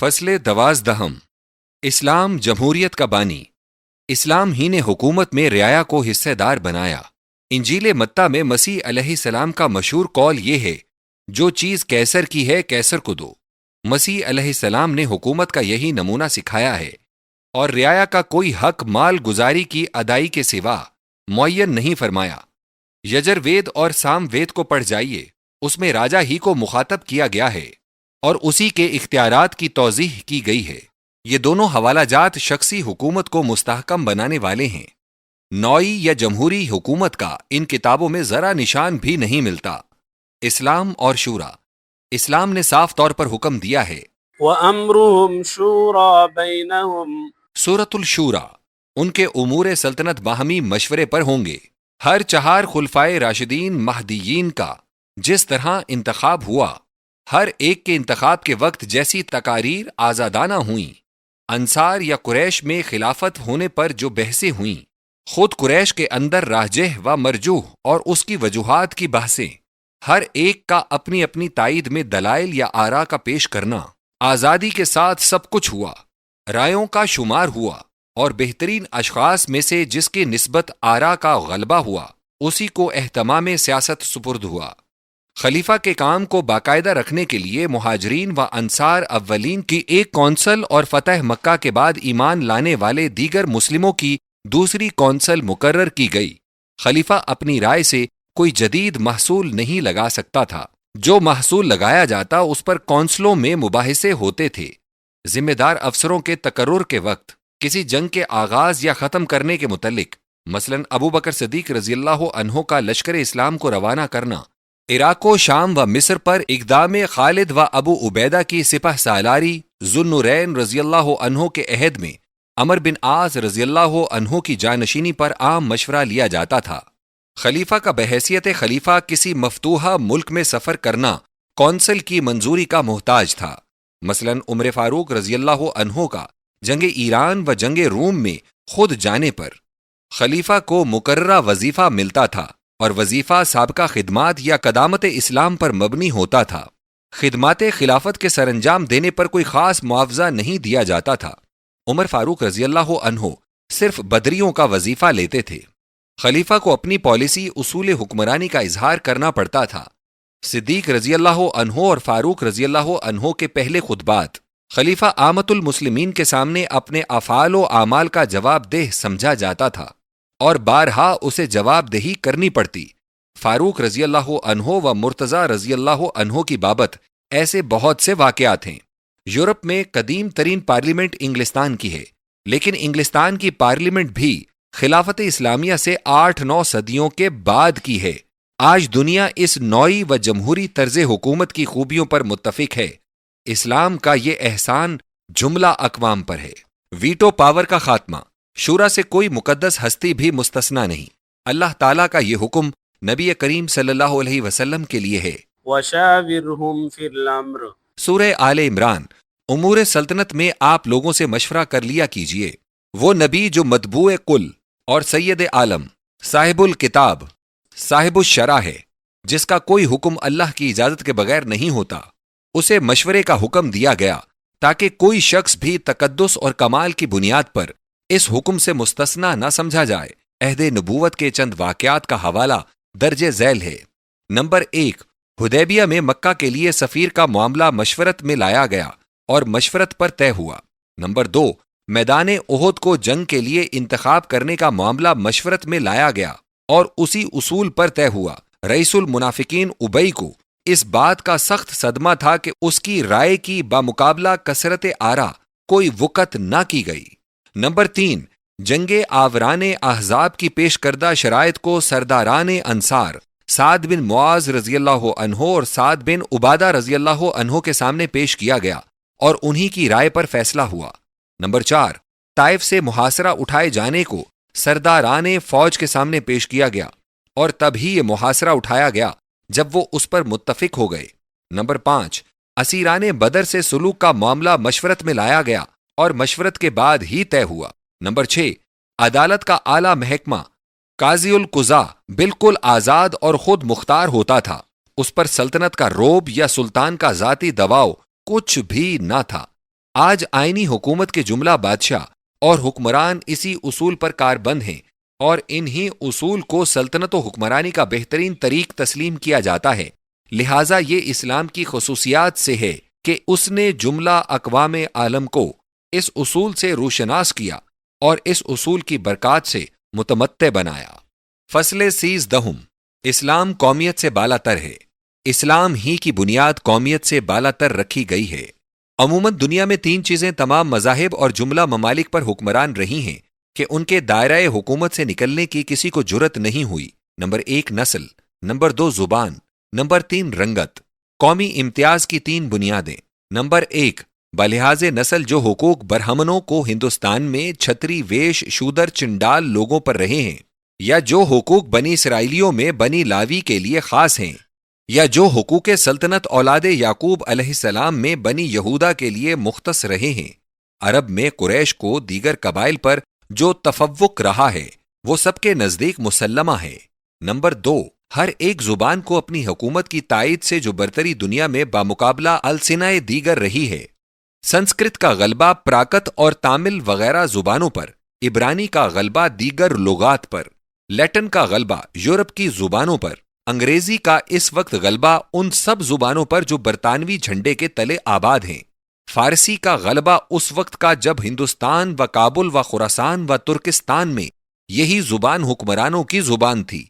فصل 12 اسلام جمہوریت کا بانی۔ اسلام ہی نے حکومت میں رعایا کو حصہ دار بنایا۔ انجیل متی میں مسیح علیہ السلام کا مشہور قول یہ ہے، جو چیز کیسر کی ہے کیسر کو دو۔ مسیح علیہ السلام نے حکومت کا یہی نمونہ سکھایا ہے، اور رعایا کا کوئی حق مال گزاری کی ادائی کے سوا معین نہیں فرمایا۔ یجر وید اور سام وید کو پڑھ جائیے، اس میں راجا ہی کو مخاطب کیا گیا ہے اور اسی کے اختیارات کی توضیح کی گئی ہے۔ یہ دونوں حوالہ جات شخصی حکومت کو مستحکم بنانے والے ہیں۔ نوعی یا جمہوری حکومت کا ان کتابوں میں ذرا نشان بھی نہیں ملتا۔ اسلام اور شورا۔ اسلام نے صاف طور پر حکم دیا ہے، وَأَمْرُهُمْ شُورَى بَيْنَهُمْ، سورۃ الشورى، ان کے امور سلطنت باہمی مشورے پر ہوں گے۔ ہر 4 خلفائے راشدین مہدیین کا جس طرح انتخاب ہوا، ہر ایک کے انتخاب کے وقت جیسی تقاریر آزادانہ ہوئیں، انصار یا قریش میں خلافت ہونے پر جو بحثیں ہوئیں، خود قریش کے اندر راجح و مرجوح اور اس کی وجوہات کی بحثیں، ہر ایک کا اپنی اپنی تائید میں دلائل یا آراء کا پیش کرنا، آزادی کے ساتھ سب کچھ ہوا، رائوں کا شمار ہوا، اور بہترین اشخاص میں سے جس کی نسبت آراء کا غلبہ ہوا اسی کو اہتمام سیاست سپرد ہوا۔ خلیفہ کے کام کو باقاعدہ رکھنے کے لیے مہاجرین و انصار اولین کی ایک کونسل اور فتح مکہ کے بعد ایمان لانے والے دیگر مسلموں کی دوسری کونسل مقرر کی گئی۔ خلیفہ اپنی رائے سے کوئی جدید محصول نہیں لگا سکتا تھا، جو محصول لگایا جاتا اس پر کونسلوں میں مباحثے ہوتے تھے۔ ذمہ دار افسروں کے تقرر کے وقت کسی جنگ کے آغاز یا ختم کرنے کے متعلق، مثلا ابو بکر صدیق رضی اللہ عنہ کا لشکر اسلام کو روانہ کرنا، عراق و شام و مصر پر اقدام خالد و ابو عبیدہ کی سپہ سالاری، ذوالنورین رضی اللہ عنہ کے عہد میں عمر بن عاص رضی اللہ عنہ کی جانشینی پر عام مشورہ لیا جاتا تھا۔ خلیفہ کا بحیثیت خلیفہ کسی مفتوحہ ملک میں سفر کرنا کونسل کی منظوری کا محتاج تھا۔ مثلا عمر فاروق رضی اللہ عنہ کا جنگ ایران و جنگ روم میں خود جانے پر خلیفہ کو مقررہ وظیفہ ملتا تھا، اور وظیفہ سابقہ خدمات یا قدامت اسلام پر مبنی ہوتا تھا۔ خدمات خلافت کے سر انجام دینے پر کوئی خاص معاوضہ نہیں دیا جاتا تھا۔ عمر فاروق رضی اللہ عنہ صرف بدریوں کا وظیفہ لیتے تھے۔ خلیفہ کو اپنی پالیسی اصول حکمرانی کا اظہار کرنا پڑتا تھا۔ صدیق رضی اللہ عنہ اور فاروق رضی اللہ عنہ کے پہلے خطبات خلیفہ عامۃ المسلمین کے سامنے اپنے افعال و اعمال کا جواب دہ سمجھا جاتا تھا، اور بارہا اسے جواب دہی کرنی پڑتی۔ فاروق رضی اللہ عنہ و مرتضیٰ رضی اللہ عنہ کی بابت ایسے بہت سے واقعات ہیں۔ یورپ میں قدیم ترین پارلیمنٹ انگلستان کی ہے، لیکن انگلستان کی پارلیمنٹ بھی خلافت اسلامیہ سے 8-9 صدیوں کے بعد کی ہے۔ آج دنیا اس نوعی و جمہوری طرز حکومت کی خوبیوں پر متفق ہے۔ اسلام کا یہ احسان جملہ اقوام پر ہے۔ ویٹو پاور کا خاتمہ، شورا سے کوئی مقدس ہستی بھی مستثنی نہیں۔ اللہ تعالیٰ کا یہ حکم نبی کریم صلی اللہ علیہ وسلم کے لیے ہے۔ وَشَاوِرْهُمْ فِي الْأَمْرِ، سورہ آل عمران۔ امور سلطنت میں آپ لوگوں سے مشورہ کر لیا کیجیے۔ وہ نبی جو مطبوع کل اور سید عالم، صاحب الکتاب، صاحب الشرع ہے، جس کا کوئی حکم اللہ کی اجازت کے بغیر نہیں ہوتا، اسے مشورے کا حکم دیا گیا تاکہ کوئی شخص بھی تقدس اور کمال کی بنیاد پر اس حکم سے مستثنی نہ سمجھا جائے۔ عہد نبوت کے چند واقعات کا حوالہ درج ذیل ہے۔ نمبر 1، حدیبیہ میں مکہ کے لیے سفیر کا معاملہ مشورت میں لایا گیا اور مشورت پر طے ہوا۔ نمبر 2، میدان احد کو جنگ کے لیے انتخاب کرنے کا معاملہ مشورت میں لایا گیا اور اسی اصول پر طے ہوا۔ رئیس المنافقین ابئی کو اس بات کا سخت صدمہ تھا کہ اس کی رائے کی بمقابلہ کثرت آراء کوئی وقت نہ کی گئی۔ نمبر 3، جنگ آوران احزاب کی پیش کردہ شرائط کو سرداران انصار سعد بن معاذ رضی اللہ عنہ اور سعد بن عبادہ رضی اللہ عنہ کے سامنے پیش کیا گیا اور انہی کی رائے پر فیصلہ ہوا۔ نمبر 4، طائف سے محاصرہ اٹھائے جانے کو سرداران فوج کے سامنے پیش کیا گیا، اور تب ہی یہ محاصرہ اٹھایا گیا جب وہ اس پر متفق ہو گئے۔ نمبر 5، اسیران بدر سے سلوک کا معاملہ مشورت میں لایا گیا اور مشورت کے بعد ہی طے ہوا۔ نمبر 6، عدالت کا اعلیٰ محکمہ قاضی القضاء بالکل آزاد اور خود مختار ہوتا تھا، اس پر سلطنت کا رعب یا سلطان کا ذاتی دباؤ کچھ بھی نہ تھا۔ آج آئینی حکومت کے جملہ بادشاہ اور حکمران اسی اصول پر کاربند ہیں، اور انہی اصول کو سلطنت و حکمرانی کا بہترین طریق تسلیم کیا جاتا ہے۔ لہٰذا یہ اسلام کی خصوصیات سے ہے کہ اس نے جملہ اقوام عالم کو اس اصول سے روشناس کیا اور اس اصول کی برکات سے متمتع بنایا۔ فصل 13 اسلام قومیت سے بالا تر ہے۔ اسلام ہی کی بنیاد قومیت سے بالا تر رکھی گئی ہے۔ عموماً دنیا میں 3 چیزیں تمام مذاہب اور جملہ ممالک پر حکمران رہی ہیں کہ ان کے دائرہ حکومت سے نکلنے کی کسی کو جرت نہیں ہوئی۔ نمبر 1 نسل، نمبر 2 زبان، نمبر 3 رنگت۔ قومی امتیاز کی 3 بنیادیں۔ نمبر 1 بلحاظ نسل جو حقوق برہمنوں کو ہندوستان میں چھتری ویش شودر چنڈال لوگوں پر رہے ہیں، یا جو حقوق بنی اسرائیلیوں میں بنی لاوی کے لیے خاص ہیں، یا جو حقوق سلطنت اولاد یعقوب علیہ السلام میں بنی یہودا کے لیے مختص رہے ہیں۔ عرب میں قریش کو دیگر قبائل پر جو تفوق رہا ہے وہ سب کے نزدیک مسلمہ ہے۔ نمبر 2 ہر ایک زبان کو اپنی حکومت کی تائید سے جو برتری دنیا میں بامقابلہ السنۂ دیگر رہی ہے۔ سنسکرت کا غلبہ پراکت اور تامل وغیرہ زبانوں پر، عبرانی کا غلبہ دیگر لغات پر، لیٹن کا غلبہ یورپ کی زبانوں پر، انگریزی کا اس وقت غلبہ ان سب زبانوں پر جو برطانوی جھنڈے کے تلے آباد ہیں، فارسی کا غلبہ اس وقت کا جب ہندوستان و کابل و خراسان و ترکستان میں یہی زبان حکمرانوں کی زبان تھی۔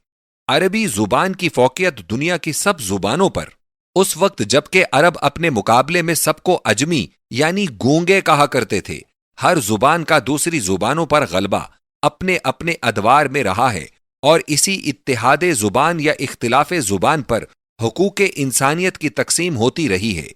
عربی زبان کی فوقیت دنیا کی سب زبانوں پر اس وقت جبکہ عرب اپنے مقابلے میں سب کو عجمی یعنی گونگے کہا کرتے تھے۔ ہر زبان کا دوسری زبانوں پر غلبہ اپنے اپنے ادوار میں رہا ہے، اور اسی اتحاد زبان یا اختلاف زبان پر حقوق انسانیت کی تقسیم ہوتی رہی ہے۔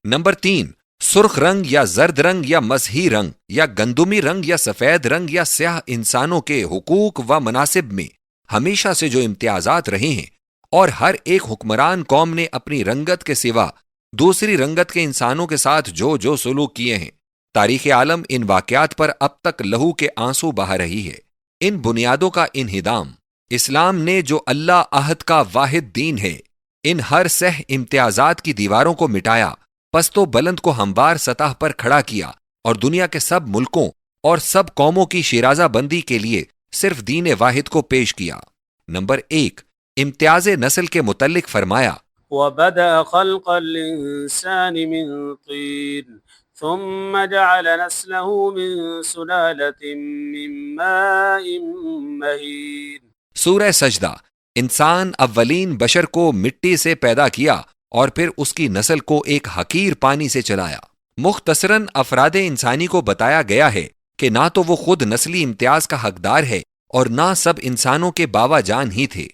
نمبر 3 سرخ رنگ یا زرد رنگ یا مسیحی رنگ یا گندمی رنگ یا سفید رنگ یا سیاہ انسانوں کے حقوق و مناصب میں ہمیشہ سے جو امتیازات رہے ہیں، اور ہر ایک حکمران قوم نے اپنی رنگت کے سوا دوسری رنگت کے انسانوں کے ساتھ جو جو سلوک کیے ہیں، تاریخ عالم ان واقعات پر اب تک لہو کے آنسو بہا رہی ہے۔ ان بنیادوں کا انہدام اسلام نے جو اللہ عہد کا واحد دین ہے، ان ہر سہ امتیازات کی دیواروں کو مٹایا، پست و بلند کو ہموار سطح پر کھڑا کیا، اور دنیا کے سب ملکوں اور سب قوموں کی شیرازہ بندی کے لیے صرف دین واحد کو پیش کیا۔ نمبر 1 امتیاز نسل کے متعلق فرمایا، وبدأ خلق الإنسان من طين ثم جعل نسله من سلالة من ماء مهين۔ سورہ سجدہ انسان اولین بشر کو مٹی سے پیدا کیا اور پھر اس کی نسل کو ایک حقیر پانی سے چلایا۔ مختصراً افراد انسانی کو بتایا گیا ہے کہ نہ تو وہ خود نسلی امتیاز کا حقدار ہے اور نہ سب انسانوں کے باوا جان ہی تھے۔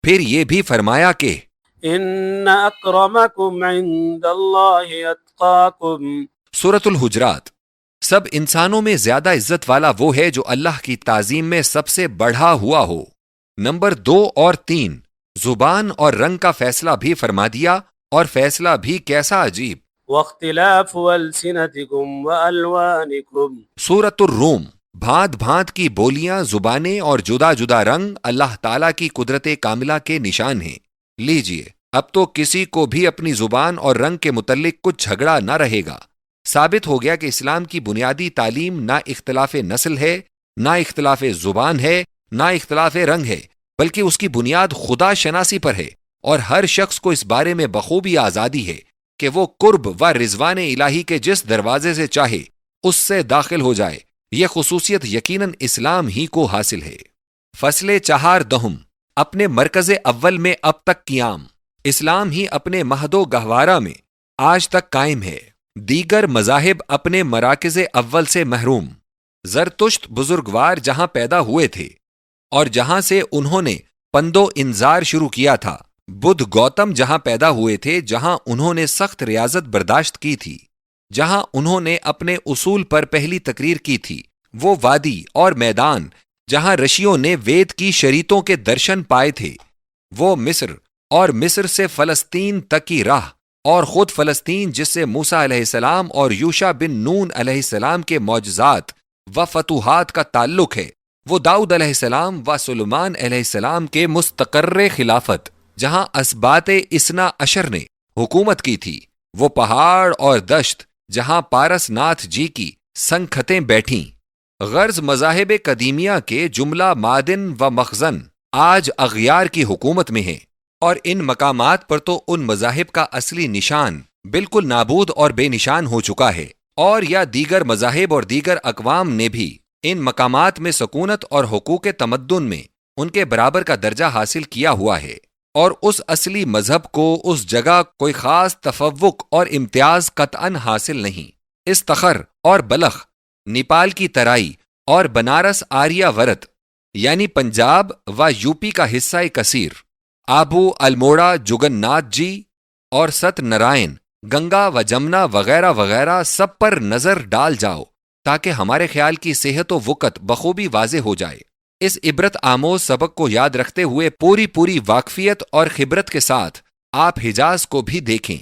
پھر یہ بھی فرمایا کہ ان اکرمکم عند اللہ اتقاکم۔ سورۃ الحجرات سب انسانوں میں زیادہ عزت والا وہ ہے جو اللہ کی تعظیم میں سب سے بڑھا ہوا ہو۔ نمبر 2 اور 3 زبان اور رنگ کا فیصلہ بھی فرما دیا، اور فیصلہ بھی کیسا عجیب۔ واختلاف السنتکم والوانکم۔ سورۃ الروم بھانت بھانت کی بولیاں، زبانیں اور جدا جدا رنگ اللہ تعالیٰ کی قدرت کاملہ کے نشان ہیں۔ لیجئے اب تو کسی کو بھی اپنی زبان اور رنگ کے متعلق کچھ جھگڑا نہ رہے گا۔ ثابت ہو گیا کہ اسلام کی بنیادی تعلیم نہ اختلاف نسل ہے، نہ اختلاف زبان ہے، نہ اختلاف رنگ ہے، بلکہ اس کی بنیاد خدا شناسی پر ہے، اور ہر شخص کو اس بارے میں بخوبی آزادی ہے کہ وہ قرب و رضوان الہی کے جس دروازے سے چاہے اس سے داخل ہو جائے۔ یہ خصوصیت یقیناً اسلام ہی کو حاصل ہے۔ فصل 14 اپنے مرکز اول میں اب تک قیام۔ اسلام ہی اپنے مہد و گہوارہ میں آج تک قائم ہے، دیگر مذاہب اپنے مراکز اول سے محروم۔ زرتشت بزرگوار جہاں پیدا ہوئے تھے اور جہاں سے انہوں نے پند و انذار شروع کیا تھا، بدھ گوتم جہاں پیدا ہوئے تھے، جہاں انہوں نے سخت ریاضت برداشت کی تھی، جہاں انہوں نے اپنے اصول پر پہلی تقریر کی تھی، وہ وادی اور میدان جہاں رشیوں نے وید کی شریطوں کے درشن پائے تھے، وہ مصر، اور مصر سے فلسطین تک کی راہ، اور خود فلسطین جس سے موسیٰ علیہ السلام اور یوشع بن نون علیہ السلام کے معجزات و فتوحات کا تعلق ہے، وہ داؤد علیہ السلام و سلیمان علیہ السلام کے مستقر خلافت جہاں اسباط اثنا عشر نے حکومت کی تھی، وہ پہاڑ اور دشت جہاں پارس ناتھ جی کی سنکھتیں بیٹھیں۔ غرض مذاہب قدیمیہ کے جملہ معدن و مخزن آج اغیار کی حکومت میں ہیں، اور ان مقامات پر تو ان مذاہب کا اصلی نشان بالکل نابود اور بے نشان ہو چکا ہے، اور یا دیگر مذاہب اور دیگر اقوام نے بھی ان مقامات میں سکونت اور حقوق تمدن میں ان کے برابر کا درجہ حاصل کیا ہوا ہے، اور اس اصلی مذہب کو اس جگہ کوئی خاص تفوق اور امتیاز قطعاً حاصل نہیں۔ اس تخر اور بلخ، نیپال کی ترائی اور بنارس آریہ ورت یعنی پنجاب و یو پی کا حصہ کثیر، آبو الموڑا جگن ناتھ جی اور ست نرائن، گنگا و جمنا وغیرہ وغیرہ سب پر نظر ڈال جاؤ تاکہ ہمارے خیال کی صحت و وقت بخوبی واضح ہو جائے۔ اس عبرت آموز سبق کو یاد رکھتے ہوئے پوری واقفیت اور خبرت کے ساتھ آپ حجاز کو بھی دیکھیں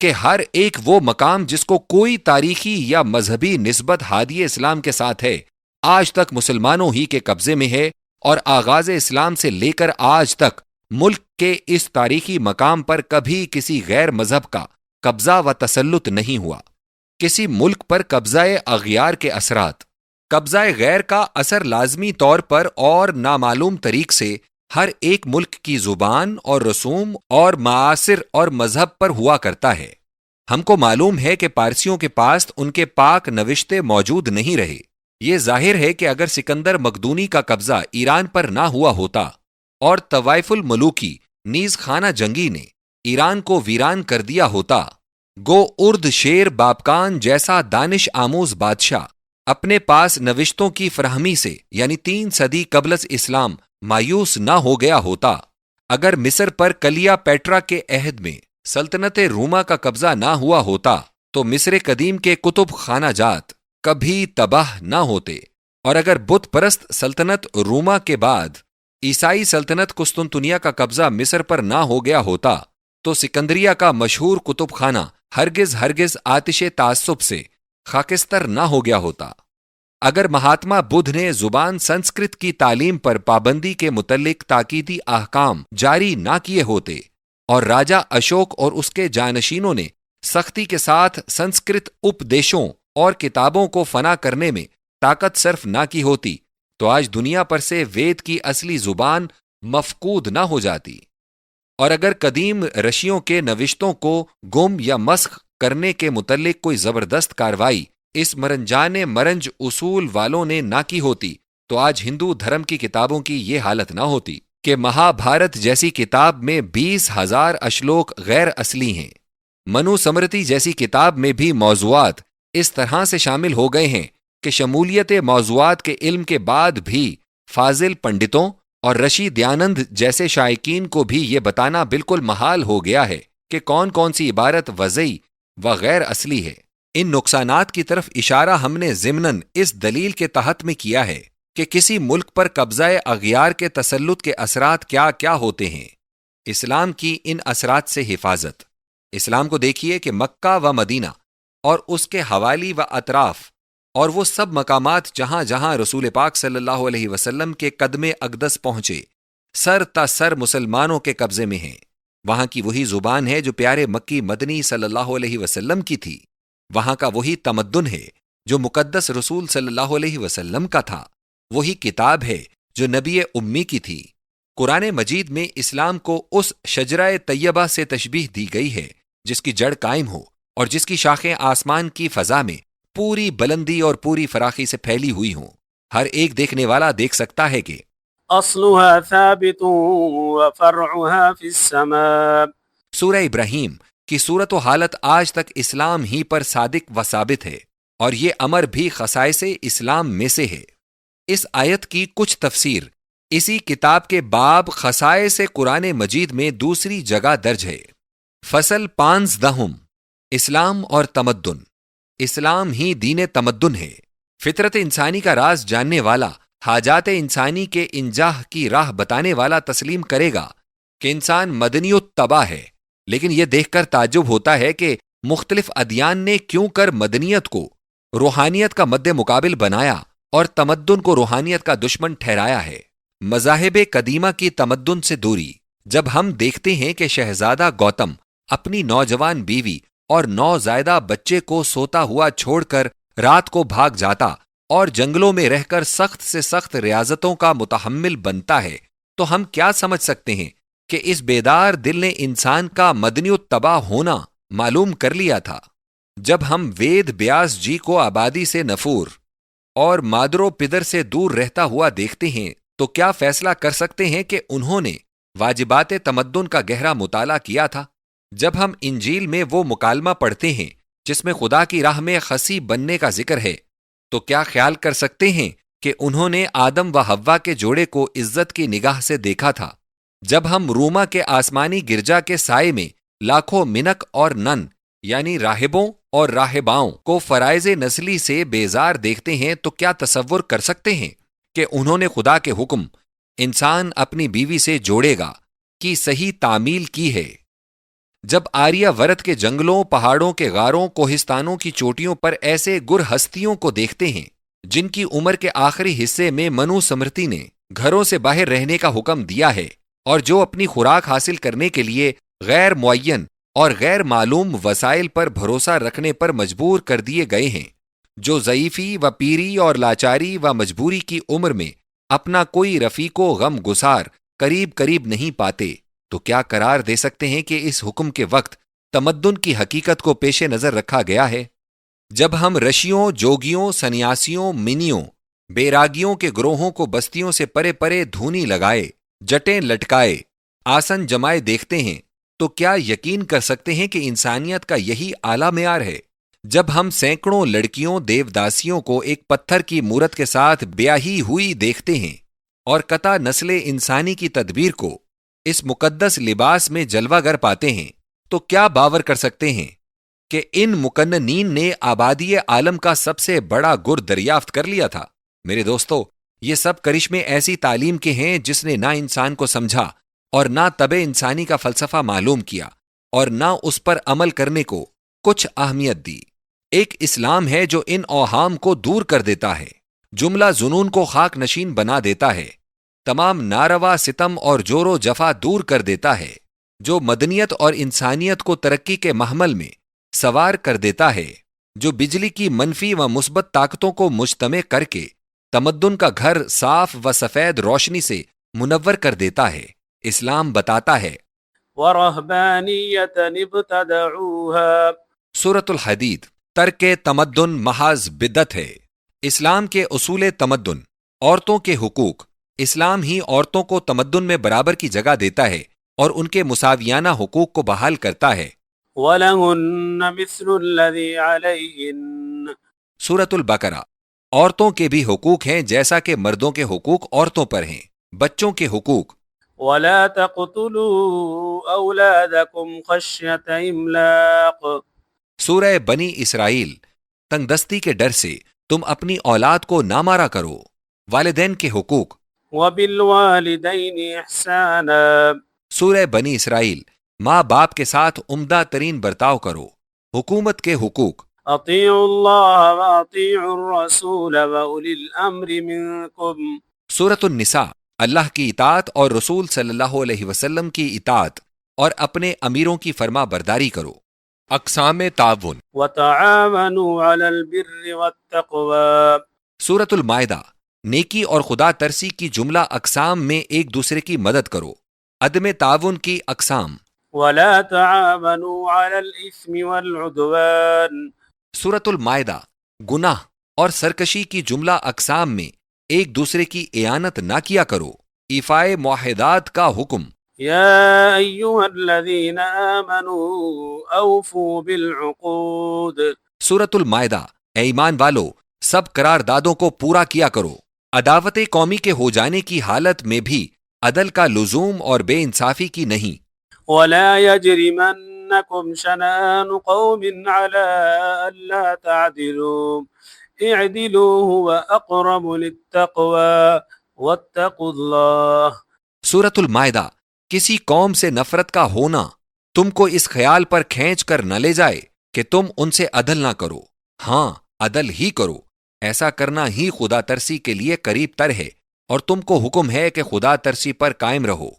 کہ ہر ایک وہ مقام جس کو کوئی تاریخی یا مذہبی نسبت ہادی اسلام کے ساتھ ہے، آج تک مسلمانوں ہی کے قبضے میں ہے، اور آغاز اسلام سے لے کر آج تک ملک کے اس تاریخی مقام پر کبھی کسی غیر مذہب کا قبضہ و تسلط نہیں ہوا۔ کسی ملک پر قبضہ اغیار کے اثرات، قبضہ غیر کا اثر لازمی طور پر اور نامعلوم طریق سے ہر ایک ملک کی زبان اور رسوم اور معاصر اور مذہب پر ہوا کرتا ہے۔ ہم کو معلوم ہے کہ پارسیوں کے پاس ان کے پاک نوشتے موجود نہیں رہے۔ یہ ظاہر ہے کہ اگر سکندر مقدونی کا قبضہ ایران پر نہ ہوا ہوتا اور طوائف الملوکی نیز خانہ جنگی نے ایران کو ویران کر دیا ہوتا، گو ارد شیر بابکان جیسا دانش آموز بادشاہ اپنے پاس نوشتوں کی فراہمی سے یعنی 3 صدی قبل از اسلام مایوس نہ ہو گیا ہوتا۔ اگر مصر پر کلیا پیٹرا کے عہد میں سلطنت روما کا قبضہ نہ ہوا ہوتا تو مصر قدیم کے کتب خانہ جات کبھی تباہ نہ ہوتے، اور اگر بت پرست سلطنت روما کے بعد عیسائی سلطنت قسطنطنیہ کا قبضہ مصر پر نہ ہو گیا ہوتا تو سکندریہ کا مشہور کتب خانہ ہرگز آتش تعصب سے خاکستر نہ ہو گیا ہوتا۔ اگر مہاتما بدھ نے زبان سنسکرت کی تعلیم پر پابندی کے متعلق تاکیدی احکام جاری نہ کیے ہوتے اور راجا اشوک اور اس کے جانشینوں نے سختی کے ساتھ سنسکرت اپدیشوں اور کتابوں کو فنا کرنے میں طاقت صرف نہ کی ہوتی تو آج دنیا پر سے وید کی اصلی زبان مفقود نہ ہو جاتی۔ اور اگر قدیم رشیوں کے نوشتوں کو گم یا مسخ کرنے کے متعلق کوئی زبردست کاروائی اس مرنجان مرنج اصول والوں نے نہ کی ہوتی تو آج ہندو دھرم کی کتابوں کی یہ حالت نہ ہوتی کہ مہا بھارت جیسی کتاب میں 20,000 اشلوک غیر اصلی ہیں۔ منو سمرتی جیسی کتاب میں بھی موضوعات اس طرح سے شامل ہو گئے ہیں کہ شمولیت موضوعات کے علم کے بعد بھی فاضل پنڈتوں اور رشی دیانند جیسے شائقین کو بھی یہ بتانا بالکل محال ہو گیا ہے کہ کون کون سی عبارت وضعی و غیر اصلی ہے۔ ان نقصانات کی طرف اشارہ ہم نے ضمناً اس دلیل کے تحت میں کیا ہے کہ کسی ملک پر قبضہ اغیار کے تسلط کے اثرات کیا کیا ہوتے ہیں۔ اسلام کی ان اثرات سے حفاظت۔ اسلام کو دیکھیے کہ مکہ و مدینہ اور اس کے حوالی و اطراف اور وہ سب مقامات جہاں جہاں رسول پاک صلی اللہ علیہ وسلم کے قدم اقدس پہنچے سر تا سر مسلمانوں کے قبضے میں ہیں۔ وہاں کی وہی زبان ہے جو پیارے مکی مدنی صلی اللہ علیہ وسلم کی تھی، وہاں کا وہی تمدن ہے جو مقدس رسول صلی اللہ علیہ وسلم کا تھا، وہی کتاب ہے جو نبی امی کی تھی۔ قرآن مجید میں اسلام کو اس شجرہ طیبہ سے تشبیہ دی گئی ہے جس کی جڑ قائم ہو اور جس کی شاخیں آسمان کی فضا میں پوری بلندی اور پوری فراخی سے پھیلی ہوئی ہوں۔ ہر ایک دیکھنے والا دیکھ سکتا ہے کہ اصلها ثابت وفرعها في السماء۔ سورہ ابراہیم کی صورت و حالت آج تک اسلام ہی پر صادق و ثابت ہے، اور یہ امر بھی خصائص اسلام میں سے ہے۔ اس آیت کی کچھ تفسیر اسی کتاب کے باب خصائص قرآن مجید میں دوسری جگہ درج ہے۔ فصل 15 اسلام اور تمدن۔ اسلام ہی دین تمدن ہے۔ فطرت انسانی کا راز جاننے والا، حاجات انسانی کے انجاح کی راہ بتانے والا تسلیم کرے گا کہ انسان مدنی الطبع ہے، لیکن یہ دیکھ کر تعجب ہوتا ہے کہ مختلف ادیان نے کیوں کر مدنیت کو روحانیت کا مد مقابل بنایا اور تمدن کو روحانیت کا دشمن ٹھہرایا ہے۔ مذاہب قدیمہ کی تمدن سے دوری۔ جب ہم دیکھتے ہیں کہ شہزادہ گوتم اپنی نوجوان بیوی اور نوزائیدہ بچے کو سوتا ہوا چھوڑ کر رات کو بھاگ جاتا اور جنگلوں میں رہ کر سخت سے سخت ریاضتوں کا متحمل بنتا ہے، تو ہم کیا سمجھ سکتے ہیں کہ اس بیدار دل نے انسان کا مدنی الطبع ہونا معلوم کر لیا تھا۔ جب ہم وید بیاس جی کو آبادی سے نفور اور مادر و پدر سے دور رہتا ہوا دیکھتے ہیں تو کیا فیصلہ کر سکتے ہیں کہ انہوں نے واجبات تمدن کا گہرا مطالعہ کیا تھا؟ جب ہم انجیل میں وہ مکالمہ پڑھتے ہیں جس میں خدا کی راہ میں خصی بننے کا ذکر ہے، تو کیا خیال کر سکتے ہیں کہ انہوں نے آدم و حوا کے جوڑے کو عزت کی نگاہ سے دیکھا تھا؟ جب ہم روما کے آسمانی گرجا کے سائے میں لاکھوں منک اور نن یعنی راہبوں اور راہباؤں کو فرائض نسلی سے بیزار دیکھتے ہیں تو کیا تصور کر سکتے ہیں کہ انہوں نے خدا کے حکم انسان اپنی بیوی سے جوڑے گا کی صحیح تعمیل کی ہے؟ جب آریہ ورت کے جنگلوں، پہاڑوں کے غاروں، کوہستانوں کی چوٹیوں پر ایسے گر ہستیوں کو دیکھتے ہیں جن کی عمر کے آخری حصے میں منو سمرتی نے گھروں سے باہر رہنے کا حکم دیا ہے، اور جو اپنی خوراک حاصل کرنے کے لیے غیر معین اور غیر معلوم وسائل پر بھروسہ رکھنے پر مجبور کر دیے گئے ہیں، جو ضعیفی و پیری اور لاچاری و مجبوری کی عمر میں اپنا کوئی رفیق و غم گسار قریب نہیں پاتے، تو کیا قرار دے سکتے ہیں کہ اس حکم کے وقت تمدن کی حقیقت کو پیش نظر رکھا گیا ہے؟ جب ہم رشیوں، جوگیوں، سنیاسیوں، منیوں، بیراگیوں کے گروہوں کو بستیوں سے پرے پرے دھونی لگائے، جٹیں لٹکائے، آسن جمائے دیکھتے ہیں تو کیا یقین کر سکتے ہیں کہ انسانیت کا یہی اعلیٰ معیار ہے؟ جب ہم سینکڑوں لڑکیوں دیوداسیوں کو ایک پتھر کی مورت کے ساتھ بیاہی ہوئی دیکھتے ہیں اور قطع نسل انسانی کی تدبیر کو اس مقدس لباس میں جلوہ گر پاتے ہیں، تو کیا باور کر سکتے ہیں کہ ان مقننین نے آبادی عالم کا سب سے بڑا گر دریافت کر لیا تھا؟ میرے دوستو، یہ سب کرشمے ایسی تعلیم کے ہیں جس نے نہ انسان کو سمجھا اور نہ طبع انسانی کا فلسفہ معلوم کیا اور نہ اس پر عمل کرنے کو کچھ اہمیت دی۔ ایک اسلام ہے جو ان اوہام کو دور کر دیتا ہے، جملہ جنون کو خاک نشین بنا دیتا ہے، تمام ناروا ستم اور جور و جفا دور کر دیتا ہے، جو مدنیت اور انسانیت کو ترقی کے محمل میں سوار کر دیتا ہے، جو بجلی کی منفی و مثبت طاقتوں کو مجتمع کر کے تمدن کا گھر صاف و سفید روشنی سے منور کر دیتا ہے۔ اسلام بتاتا ہے وَرَهْبَانِيَّةً ابْتَدَعُوهَا۔ سورۃ الحدید، ترک تمدن محض بدعت ہے۔ اسلام کے اصول تمدن، عورتوں کے حقوق، اسلام ہی عورتوں کو تمدن میں برابر کی جگہ دیتا ہے اور ان کے مساویانہ حقوق کو بحال کرتا ہے۔ وَلَهُنَّ مِثْلُ الَّذِي عَلَيْهِنَّ۔ سورۃ البقرہ، عورتوں کے بھی حقوق ہیں جیسا کہ مردوں کے حقوق عورتوں پر ہیں۔ بچوں کے حقوق، وَلَا تَقْتُلُوا أَوْلَادَكُمْ خَشْيَةَ إِمْلَاقٍ۔ سورہ بنی اسرائیل، تنگ دستی کے ڈر سے تم اپنی اولاد کو نہ مارا کرو۔ والدین کے حقوق، وَبِالْوَالِدَيْنِ إِحْسَانًا۔ سورہ بنی اسرائیل، ماں باپ کے ساتھ عمدہ ترین برتاؤ کرو۔ حکومت کے حقوق، أطيعوا الله وأطيعوا الرسول وأولي الأمر منكم۔ سورۃ النساء، اللہ کی اطاعت اور رسول صلی اللہ علیہ وسلم کی اطاعت اور اپنے امیروں کی فرما برداری کرو۔ اقسام تعاون، وتعاونوا على البر والتقوى۔ سورۃ المائدہ، نیکی اور خدا ترسی کی جملہ اقسام میں ایک دوسرے کی مدد کرو۔ عدم تعاون کی اقسام، ولا تعاونوا على الإثم والعدوان۔ سورۃ المائدہ، گناہ اور سرکشی کی جملہ اقسام میں ایک دوسرے کی اعانت نہ کیا کرو۔ ایفائے معاہدات کا حکم، يا أيها الذين آمنوا أوفوا بالعقود۔ سورۃ المائدہ، اے ایمان والو، سب قراردادوں کو پورا کیا کرو۔ عداوت قومی کے ہو جانے کی حالت میں بھی عدل کا لزوم اور بے انصافی کی نہیں۔ ولا يجرمنكم شنآن قوم على ألا تعدلوا اعدلوا هو أقرب للتقوى واتقوا الله۔ سورۃ المائدہ، کسی قوم سے نفرت کا ہونا تم کو اس خیال پر کھینچ کر نہ لے جائے کہ تم ان سے عدل نہ کرو۔ ہاں، عدل ہی کرو، ایسا کرنا ہی خدا ترسی کے لیے قریب تر ہے، اور تم کو حکم ہے کہ خدا ترسی پر قائم رہو۔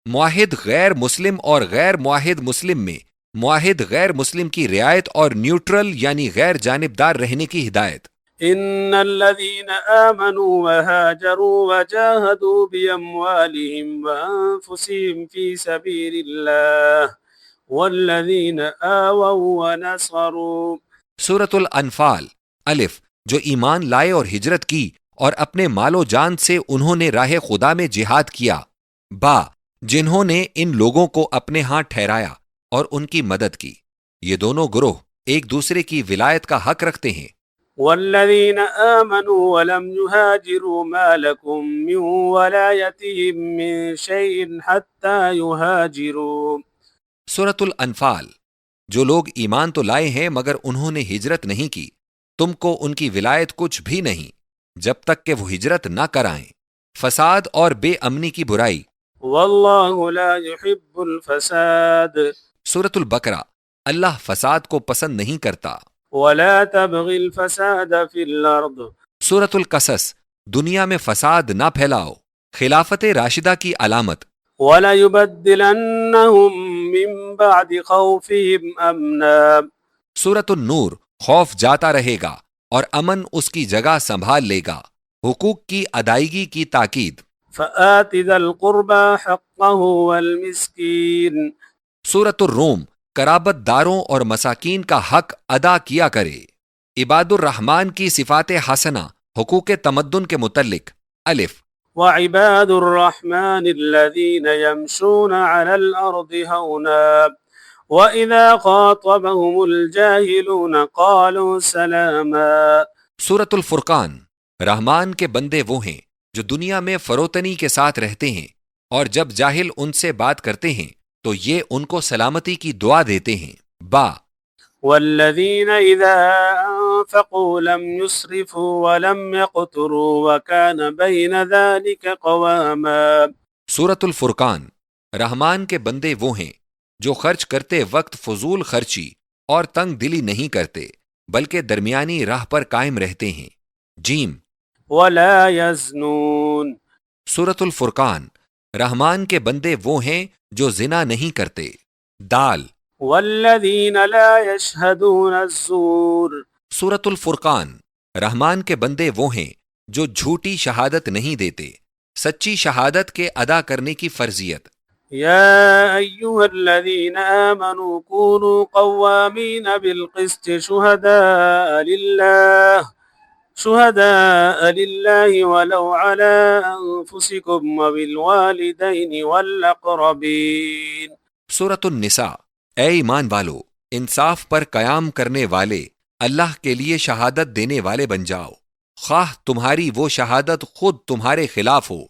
معاہد غیر مسلم اور غیر معاہد مسلم میں معاہد غیر مسلم کی رعایت اور نیوٹرل یعنی غیر جانبدار رہنے کی ہدایت۔ إن الذين آمنوا وهاجروا وجاهدوا بأموالهم وأنفسهم في سبيل الله والذين آووا ونصروا۔ سورۃ الانفال۔ الف، جو ایمان لائے اور ہجرت کی اور اپنے مال و جان سے انہوں نے راہ خدا میں جہاد کیا۔ با، جنہوں نے ان لوگوں کو اپنے ہاں ٹھہرایا اور ان کی مدد کی۔ یہ دونوں گروہ ایک دوسرے کی ولایت کا حق رکھتے ہیں۔ والذين آمنوا ولم يهاجروا ما لكم من ولايتهم من شيء حتى يهاجروا۔ سورۃ الانفال۔ جو لوگ ایمان تو لائے ہیں مگر انہوں نے ہجرت نہیں کی، تم کو ان کی ولایت کچھ بھی نہیں جب تک کہ وہ ہجرت نہ کرائیں۔ فساد اور بے امنی کی برائی۔ والله لا يحب الفساد۔ سورۃ البقرہ۔ اللہ فساد کو پسند نہیں کرتا۔ ولا تبغ الفساد في الأرض۔ سورۃ القصص۔ دنیا میں فساد نہ پھیلاؤ، خلافت راشدہ کی علامت۔ وَلَيُبَدِّلَنَّهُم مِّن بَعْدِ خَوْفِهِمْ أَمْنًا۔ سورۃ النور۔ خوف جاتا رہے گا اور امن اس کی جگہ سنبھال لے گا۔ حقوق کی ادائیگی کی تاکید۔ فَآتِ ذَا الْقُرْبَى حَقَّهُ وَالْمِسْكِينَ۔ سورۃ الروم۔ قرابت داروں اور مساکین کا حق ادا کیا کرے۔ عباد الرحمن کی صفات حسنہ حقوق تمدن کے متعلق۔ الف، وَعِبَادُ الرَّحْمَنِ الَّذِينَ يَمْشُونَ عَلَى الْأَرْضِ هَوْنًا وَإِذَا خَاطَبَهُمُ الْجَاهِلُونَ قَالُوا سَلَامًا۔ سورۃ الفرقان۔ رحمان کے بندے وہ ہیں جو دنیا میں فروتنی کے ساتھ رہتے ہیں اور جب جاہل ان سے بات کرتے ہیں تو یہ ان کو سلامتی کی دعا دیتے ہیں۔ با، والذین اذا انفقوا لم يسرفوا ولم يقتروا وكان بين ذلك قواما۔ سورۃ الفرقان۔ رحمان کے بندے وہ ہیں جو خرچ کرتے وقت فضول خرچی اور تنگ دلی نہیں کرتے بلکہ درمیانی راہ پر قائم رہتے ہیں۔ جیم، ولا يزنون۔ سورۃ الفرقان۔ رحمان کے بندے وہ ہیں جو زنا نہیں کرتے۔ دال، والذین لا يشهدون الزور۔ سورۃ الفرقان۔ رحمان کے بندے وہ ہیں جو جھوٹی شہادت نہیں دیتے، سچی شہادت کے ادا کرنے کی فرضیت۔ یا ایھا الذین آمنوا کونوا قوامین بالقسط شهداء لله ولو على أنفسكم وبالوالدين والأقربين۔ سورۃ النساء۔ اے ایمان والو، انصاف پر قیام کرنے والے اللہ کے لیے شہادت دینے والے بن جاؤ، خواہ تمہاری وہ شہادت خود تمہارے خلاف ہو،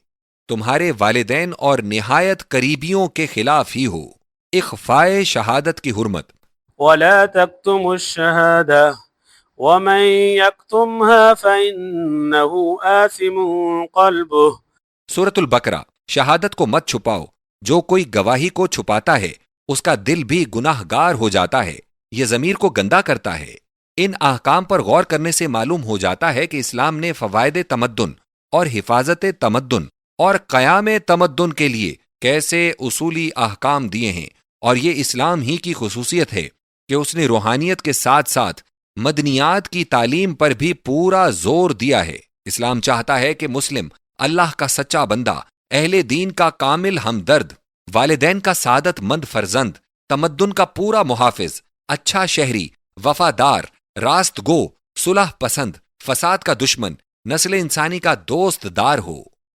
تمہارے والدین اور نہایت قریبیوں کے خلاف ہی ہو۔ اخفائے شہادت کی حرمت۔ ولا تكتموا الشهادة ومن يكتمها فإنه آثم قلبه۔ سورۃ البقرہ۔ شہادت کو مت چھپاؤ، جو کوئی گواہی کو چھپاتا ہے اس کا دل بھی گناہ گار ہو جاتا ہے، یہ ضمیر کو گندا کرتا ہے۔ ان احکام پر غور کرنے سے معلوم ہو جاتا ہے کہ اسلام نے فوائد تمدن اور حفاظت تمدن اور قیام تمدن کے لیے کیسے اصولی احکام دیے ہیں، اور یہ اسلام ہی کی خصوصیت ہے کہ اس نے روحانیت کے ساتھ ساتھ مدنیات کی تعلیم پر بھی پورا زور دیا ہے۔ اسلام چاہتا ہے کہ مسلم اللہ کا سچا بندہ، اہل دین کا کامل ہمدرد، والدین کا سعادت مند فرزند، تمدن کا پورا محافظ، اچھا شہری، وفادار، راست گو، صلح پسند، فساد کا دشمن، نسل انسانی کا دوست دار ہو۔